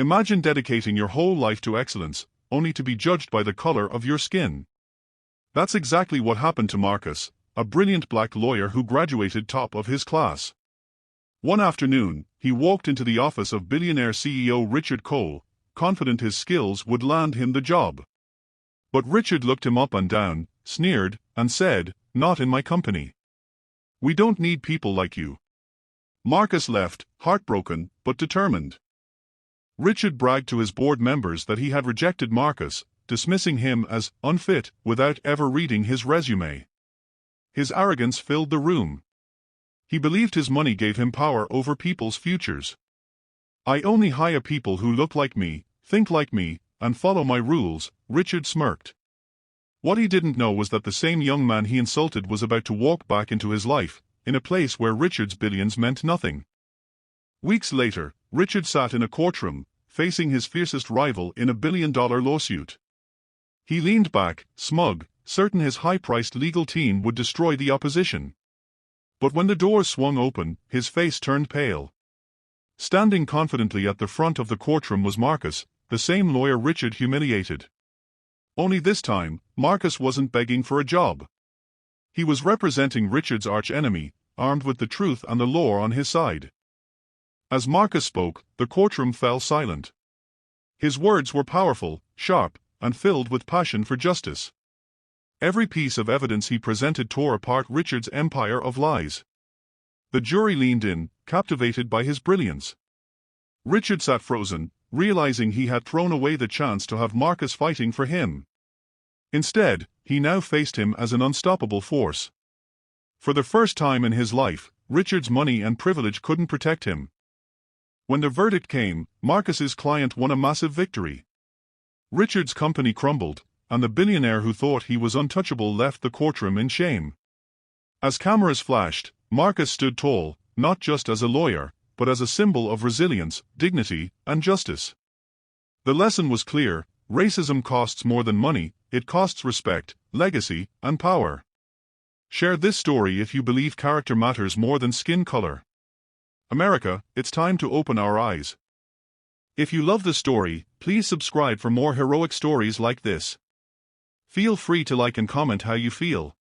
Imagine dedicating your whole life to excellence, only to be judged by the color of your skin. That's exactly what happened to Marcus, a brilliant black lawyer who graduated top of his class. One afternoon, he walked into the office of billionaire CEO Richard Cole, confident his skills would land him the job. But Richard looked him up and down, sneered, and said, "Not in my company. We don't need people like you." Marcus left, heartbroken, but determined. Richard bragged to his board members that he had rejected Marcus, dismissing him as unfit without ever reading his resume. His arrogance filled the room. He believed his money gave him power over people's futures. "I only hire people who look like me, think like me, and follow my rules," Richard smirked. What he didn't know was that the same young man he insulted was about to walk back into his life, in a place where Richard's billions meant nothing. Weeks later, Richard sat in a courtroom, facing his fiercest rival in a billion-dollar lawsuit. He leaned back, smug, certain his high-priced legal team would destroy the opposition. But when the doors swung open, his face turned pale. Standing confidently at the front of the courtroom was Marcus, the same lawyer Richard humiliated. Only this time, Marcus wasn't begging for a job. He was representing Richard's arch-enemy, armed with the truth and the law on his side. As Marcus spoke, the courtroom fell silent. His words were powerful, sharp, and filled with passion for justice. Every piece of evidence he presented tore apart Richard's empire of lies. The jury leaned in, captivated by his brilliance. Richard sat frozen, realizing he had thrown away the chance to have Marcus fighting for him. Instead, he now faced him as an unstoppable force. For the first time in his life, Richard's money and privilege couldn't protect him. When the verdict came, Marcus's client won a massive victory. Richard's company crumbled, and the billionaire who thought he was untouchable left the courtroom in shame. As cameras flashed, Marcus stood tall, not just as a lawyer, but as a symbol of resilience, dignity, and justice. The lesson was clear: racism costs more than money, it costs respect, legacy, and power. Share this story if you believe character matters more than skin color. America, it's time to open our eyes. If you love the story, please subscribe for more heroic stories like this. Feel free to like and comment how you feel.